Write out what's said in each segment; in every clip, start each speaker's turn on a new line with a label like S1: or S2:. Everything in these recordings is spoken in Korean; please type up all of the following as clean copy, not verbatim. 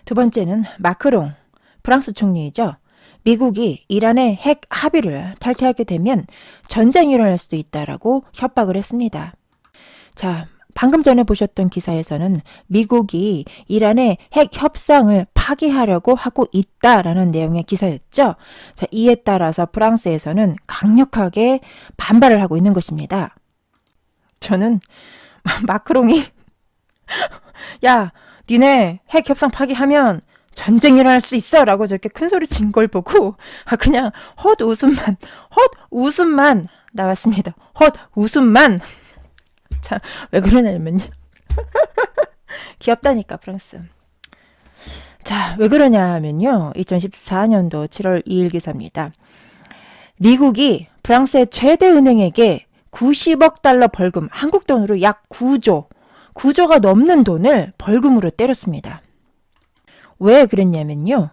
S1: 두 번째는 마크롱, 프랑스 총리이죠. 미국이 이란의 핵 합의를 탈퇴하게 되면 전쟁이 일어날 수도 있다라고 협박을 했습니다. 자, 방금 전에 보셨던 기사에서는 미국이 이란의 핵 협상을 파기하려고 하고 있다라는 내용의 기사였죠. 자, 이에 따라서 프랑스에서는 강력하게 반발을 하고 있는 것입니다. 저는 마크롱이 야, 니네 핵 협상 파기하면 전쟁이 일어날 수 있어 라고 저렇게 큰 소리 친 걸 보고 그냥 헛웃음만 나왔습니다. 헛웃음만. 자, 왜 그러냐면요. 귀엽다니까 프랑스. 자, 왜 그러냐면요. 2014년도 7월 2일 기사입니다. 미국이 프랑스의 최대 은행에게 90억 달러 벌금, 한국 돈으로 약 9조가 넘는 돈을 벌금으로 때렸습니다. 왜 그랬냐면요.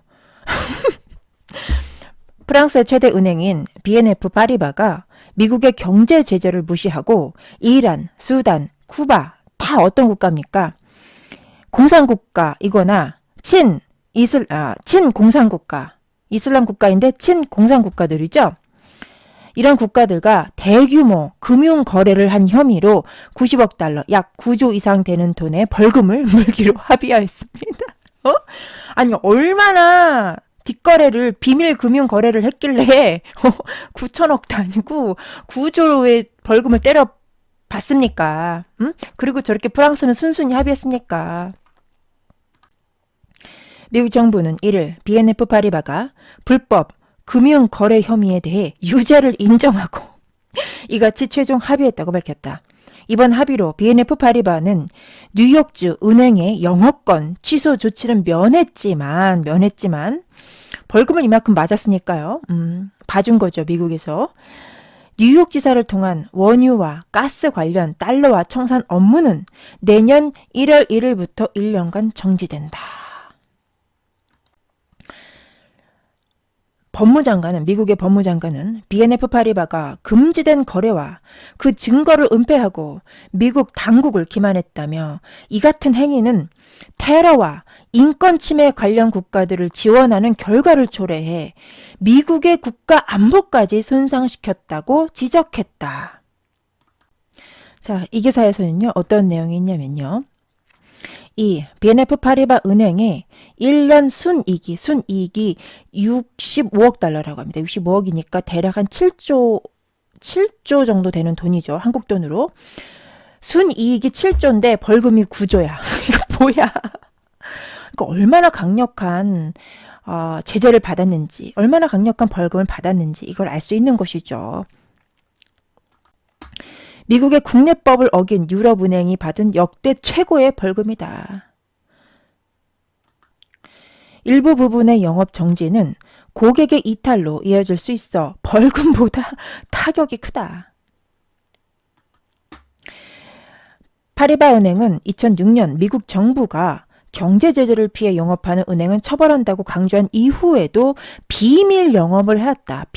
S1: 프랑스의 최대 은행인 BNP 파리바가 미국의 경제 제재를 무시하고 이란, 수단, 쿠바 다 어떤 국가입니까? 공산국가이거나 친공산국가, 이슬람 국가인데 친공산국가들이죠. 이런 국가들과 대규모 금융 거래를 한 혐의로 90억 달러, 약 9조 이상 되는 돈의 벌금을 물기로 합의하였습니다. 아니 얼마나 뒷거래를 비밀 금융 거래를 했길래 9천억도 아니고 9조의 벌금을 때려 받습니까? 응? 그리고 저렇게 프랑스는 순순히 합의했습니까? 미국 정부는 이를 BNP 파리바가 불법 금융 거래 혐의에 대해 유죄를 인정하고 이같이 최종 합의했다고 밝혔다. 이번 합의로 BNP 파리바는 뉴욕주 은행의 영업권 취소 조치는 면했지만 벌금을 이만큼 맞았으니까요. 봐준 거죠, 미국에서. 뉴욕 지사를 통한 원유와 가스 관련 달러와 청산 업무는 내년 1월 1일부터 1년간 정지된다. 미국의 법무장관은 BNP 파리바가 금지된 거래와 그 증거를 은폐하고 미국 당국을 기만했다며 이 같은 행위는 테러와 인권 침해 관련 국가들을 지원하는 결과를 초래해 미국의 국가 안보까지 손상시켰다고 지적했다. 자, 이 기사에서는요, 어떤 내용이 있냐면요. 이 BNP 파리바 은행의 1년 순이익이 65억 달러라고 합니다. 65억이니까 대략 한 7조 정도 되는 돈이죠. 한국 돈으로. 순이익이 7조인데 벌금이 9조야. 이거 뭐야. 그러니까 얼마나 강력한 제재를 받았는지, 얼마나 강력한 벌금을 받았는지 이걸 알 수 있는 것이죠. 미국의 국내법을 어긴 유럽은행이 받은 역대 최고의 벌금이다. 일부 부분의 영업 정지는 고객의 이탈로 이어질 수 있어 벌금보다 타격이 크다. 파리바 은행은 2006년 미국 정부가 경제 제재를 피해 영업하는 은행은 처벌한다고 강조한 이후에도 비밀 영업을 해왔다.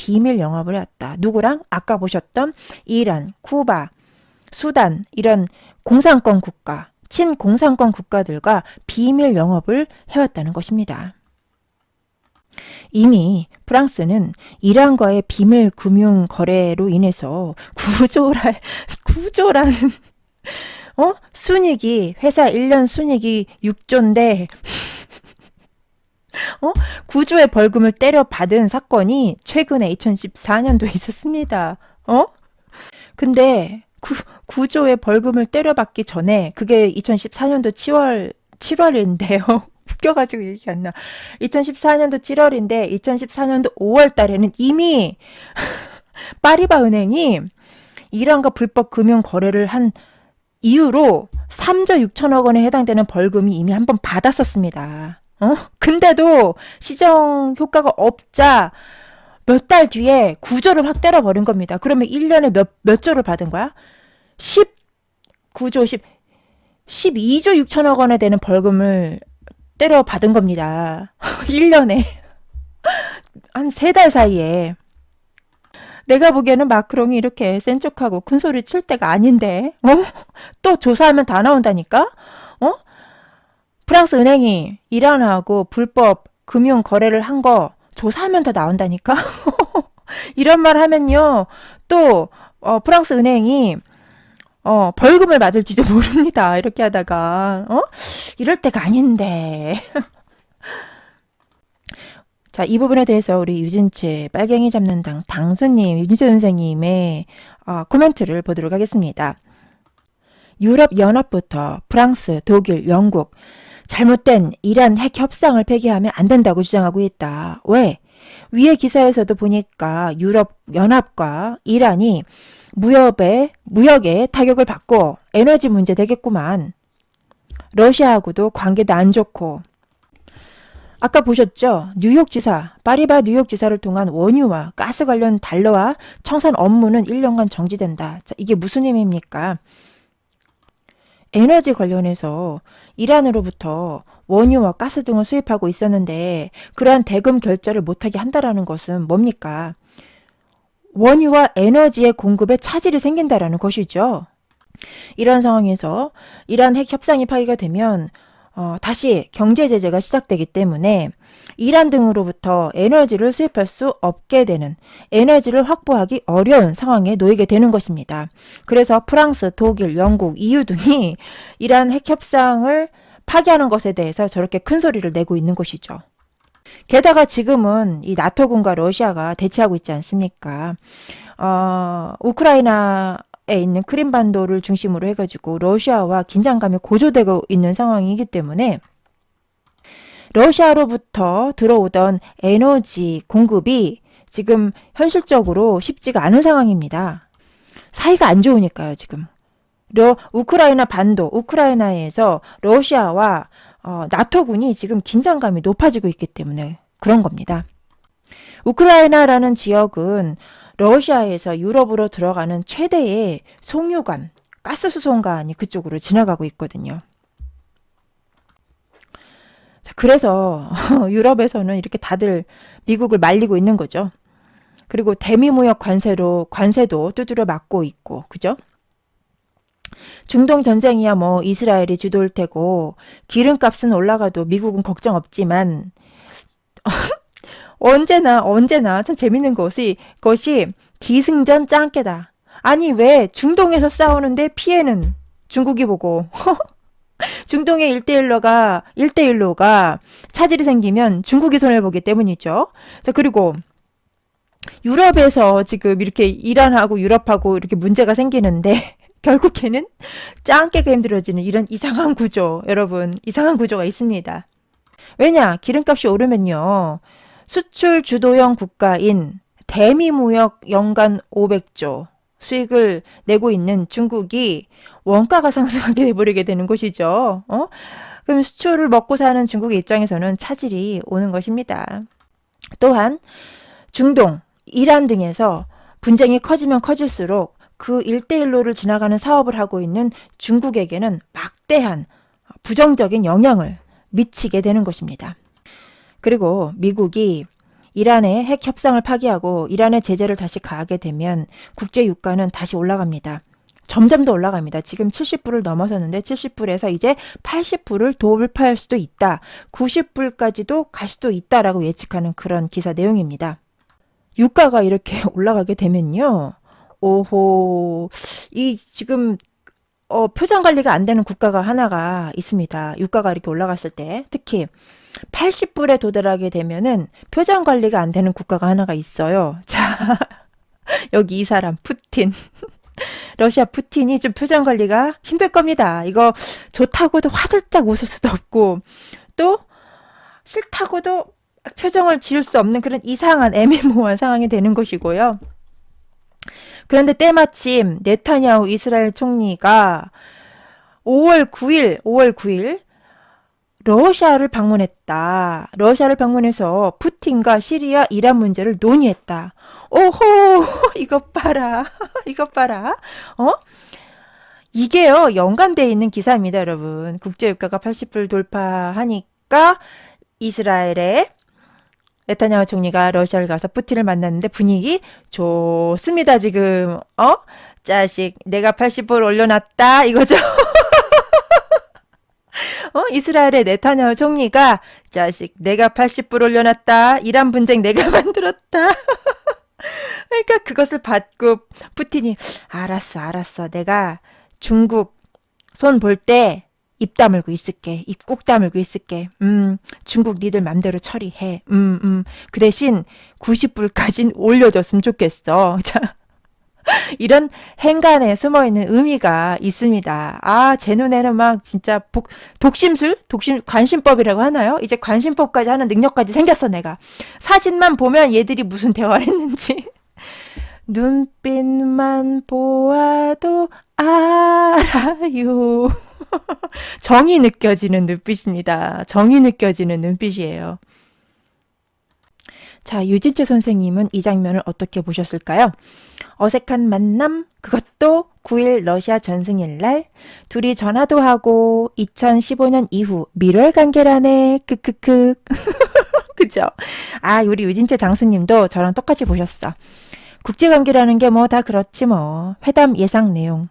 S1: 누구랑? 아까 보셨던 이란, 쿠바, 수단 이런 공산권 국가, 친공산권 국가들과 비밀 영업을 해왔다는 것입니다. 이미 프랑스는 이란과의 비밀 금융 거래로 인해서 구조라는 순이익이 회사 1년 순이익이 6조인데 9조의 벌금을 때려받은 사건이 최근에 2014년도에 있었습니다. 근데 9조의 벌금을 때려받기 전에 그게 2014년도 7월인데요. 웃겨가지고 얘기 안 나. 2014년도 7월인데 2014년도 5월 달에는 이미 파리바 은행이 이란과 불법 금융 거래를 한 이유로 3조 6천억 원에 해당되는 벌금이 이미 한 번 받았었습니다. 근데도 시정 효과가 없자 몇 달 뒤에 9조를 확 때려버린 겁니다. 그러면 1년에 몇 조를 받은 거야? 12조 6천억 원에 되는 벌금을 때려받은 겁니다. 1년에. 한 3달 사이에. 내가 보기에는 마크롱이 이렇게 센 척하고 큰 소리 칠 때가 아닌데, 또 조사하면 다 나온다니까? 프랑스 은행이 이란하고 불법 금융 거래를 한 거 조사하면 다 나온다니까? 이런 말 하면요. 또 프랑스 은행이 벌금을 받을지도 모릅니다. 이렇게 하다가 이럴 때가 아닌데. 자, 이 부분에 대해서 우리 유진채 빨갱이 잡는 당 당수님, 유진채 선생님의 코멘트를 보도록 하겠습니다. 유럽연합부터 프랑스, 독일, 영국 잘못된 이란 핵 협상을 폐기하면 안 된다고 주장하고 있다. 왜? 위의 기사에서도 보니까 유럽연합과 이란이 무역에 타격을 받고 에너지 문제 되겠구만. 러시아하고도 관계도 안 좋고. 아까 보셨죠? 뉴욕지사, 파리바 뉴욕지사를 통한 원유와 가스 관련 달러와 청산 업무는 1년간 정지된다. 자, 이게 무슨 의미입니까? 에너지 관련해서 이란으로부터 원유와 가스 등을 수입하고 있었는데 그러한 대금 결제를 못하게 한다라는 것은 뭡니까? 원유와 에너지의 공급에 차질이 생긴다라는 것이죠. 이런 상황에서 이란 핵 협상이 파기가 되면 다시 경제 제재가 시작되기 때문에 이란 등으로부터 에너지를 수입할 수 없게 되는, 에너지를 확보하기 어려운 상황에 놓이게 되는 것입니다. 그래서 프랑스, 독일, 영국, EU 등이 이란 핵 협상을 파기하는 것에 대해서 저렇게 큰 소리를 내고 있는 것이죠. 게다가 지금은 이 나토군과 러시아가 대치하고 있지 않습니까? 우크라이나에 있는 크림반도를 중심으로 해가지고 러시아와 긴장감이 고조되고 있는 상황이기 때문에 러시아로부터 들어오던 에너지 공급이 지금 현실적으로 쉽지가 않은 상황입니다. 사이가 안 좋으니까요, 지금. 우크라이나 반도, 우크라이나에서 러시아와 나토군이 지금 긴장감이 높아지고 있기 때문에 그런 겁니다. 우크라이나라는 지역은 러시아에서 유럽으로 들어가는 최대의 송유관, 가스 수송관이 그쪽으로 지나가고 있거든요. 자, 그래서 유럽에서는 이렇게 다들 미국을 말리고 있는 거죠. 그리고 대미무역 관세도 두드려 맞고 있고, 그죠? 중동 전쟁이야 뭐 이스라엘이 주도일 테고 기름값은 올라가도 미국은 걱정 없지만 언제나 참 재밌는 것이 기승전 짱깨다. 아니 왜 중동에서 싸우는데 피해는 중국이 보고 중동의 1대1로가 차질이 생기면 중국이 손해보기 때문이죠. 자, 그리고 유럽에서 지금 이렇게 이란하고 유럽하고 이렇게 문제가 생기는데 결국에는 짱깨가 힘들어지는 이런 이상한 구조, 여러분, 이상한 구조가 있습니다. 왜냐? 기름값이 오르면요. 수출 주도형 국가인 대미무역 연간 500조 수익을 내고 있는 중국이 원가가 상승하게 돼버리게 되는 것이죠. 그럼 수출을 먹고 사는 중국의 입장에서는 차질이 오는 것입니다. 또한 중동, 이란 등에서 분쟁이 커지면 커질수록 그 1대1로를 지나가는 사업을 하고 있는 중국에게는 막대한 부정적인 영향을 미치게 되는 것입니다. 그리고 미국이 이란의 핵 협상을 파기하고 이란의 제재를 다시 가하게 되면 국제 유가는 다시 올라갑니다. 점점 더 올라갑니다. 지금 70불을 넘어섰는데 70불에서 이제 80불을 돌파할 수도 있다. 90불까지도 갈 수도 있다라고 예측하는 그런 기사 내용입니다. 유가가 이렇게 올라가게 되면요. 오호, 이 지금 표정 관리가 안 되는 국가가 하나가 있습니다. 유가가 이렇게 올라갔을 때 특히 80불에 도달하게 되면은 표정 관리가 안 되는 국가가 하나가 있어요. 자, 여기 이 사람 푸틴. 러시아 푸틴이 좀 표정 관리가 힘들 겁니다. 이거 좋다고도 화들짝 웃을 수도 없고 또 싫다고도 표정을 지을 수 없는 그런 이상한 애매모호한 상황이 되는 것이고요. 그런데 때마침 네타냐후 이스라엘 총리가 5월 9일 러시아를 방문했다. 러시아를 방문해서 푸틴과 시리아, 이란 문제를 논의했다. 오호, 이것 봐라. 이것 봐라. 이게요, 연관되어 있는 기사입니다, 여러분. 국제유가가 80불 돌파하니까 이스라엘의 네타냐후 총리가 러시아를 가서 푸틴을 만났는데 분위기 좋습니다, 지금. 자식, 내가 80불 올려놨다, 이거죠. 이스라엘의 네타냐후 총리가 자식 내가 80불 올려놨다. 이란 분쟁 내가 만들었다. 그러니까 그것을 받고 푸틴이 알았어. 내가 중국 손 볼 때 입 다물고 있을게. 입 꼭 다물고 있을게. 중국 니들 맘대로 처리해. 그 대신 90불까진 올려줬으면 좋겠어. 자, 이런 행간에 숨어있는 의미가 있습니다. 아, 제 눈에는 막 진짜 관심법이라고 하나요? 이제 관심법까지 하는 능력까지 생겼어, 내가. 사진만 보면 얘들이 무슨 대화를 했는지. 눈빛만 보아도 알아요. 정이 느껴지는 눈빛입니다. 정이 느껴지는 눈빛이에요. 자, 유진철 선생님은 이 장면을 어떻게 보셨을까요? 어색한 만남, 그것도 9일 러시아 전승일날 둘이 전화도 하고 2015년 이후 밀월 관계라네. 크크크. 그죠? 아, 우리 유진철 당수님도 저랑 똑같이 보셨어. 국제관계라는 게 뭐 다 그렇지 뭐. 회담 예상 내용.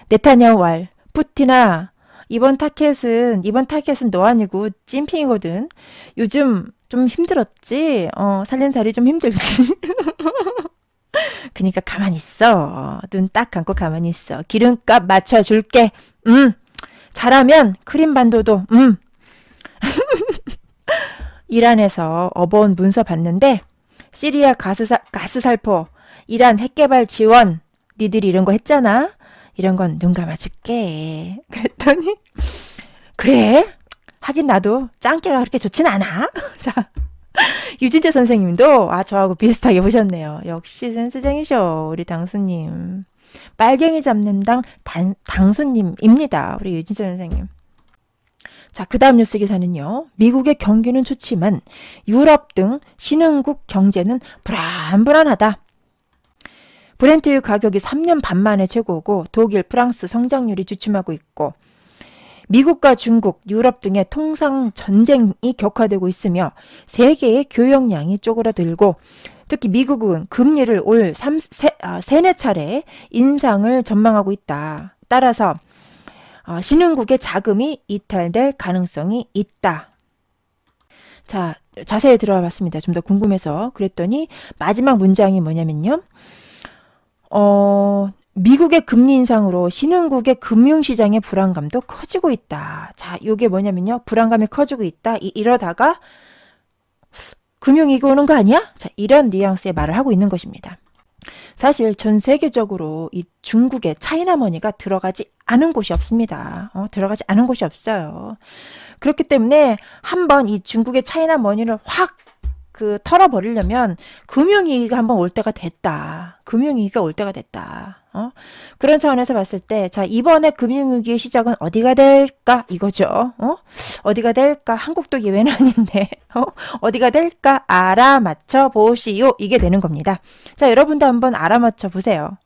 S1: 네타냐후 왈. 푸틴아, 이번 타켓은 너 아니고 찐핑이거든. 요즘 좀 힘들었지? 살림살이 좀 힘들지? 그니까 가만히 있어. 눈 딱 감고 가만히 있어. 기름값 맞춰줄게. 잘하면 크림반도도. 이란에서 업어온 문서 봤는데 시리아 가스 살포, 이란 핵개발 지원, 니들이 이런 거 했잖아. 이런 건 눈 감아줄게. 그랬더니 그래? 하긴 나도 짱깨가 그렇게 좋진 않아. 자, 유진재 선생님도 저하고 비슷하게 보셨네요. 역시 센스쟁이셔, 우리 당수님. 빨갱이 잡는 당수님입니다. 우리 유진재 선생님. 자, 그 다음 뉴스 기사는요. 미국의 경기는 좋지만 유럽 등 신흥국 경제는 불안불안하다. 브렌트유 가격이 3년 반 만에 최고고 독일, 프랑스 성장률이 주춤하고 있고 미국과 중국, 유럽 등의 통상 전쟁이 격화되고 있으며 세계의 교역량이 쪼그라들고 특히 미국은 금리를 올 3-4차례 인상을 전망하고 있다. 따라서 신흥국의 자금이 이탈될 가능성이 있다. 자, 자세히 들어와 봤습니다. 좀 더 궁금해서 그랬더니 마지막 문장이 뭐냐면요. 미국의 금리 인상으로 신흥국의 금융시장의 불안감도 커지고 있다. 자, 요게 뭐냐면요. 불안감이 커지고 있다. 이러다가 금융위기 오는 거 아니야? 자, 이런 뉘앙스의 말을 하고 있는 것입니다. 사실 전 세계적으로 이 중국의 차이나머니가 들어가지 않은 곳이 없습니다. 들어가지 않은 곳이 없어요. 그렇기 때문에 한번 이 중국의 차이나머니를 확 털어버리려면 금융위기가 한번 올 때가 됐다. 금융위기가 올 때가 됐다. 그런 차원에서 봤을 때, 자, 이번에 금융위기의 시작은 어디가 될까? 이거죠. 어디가 될까? 한국도 예외는 아닌데, 어디가 될까? 알아맞혀 보시오. 이게 되는 겁니다. 자, 여러분도 한번 알아맞혀 보세요.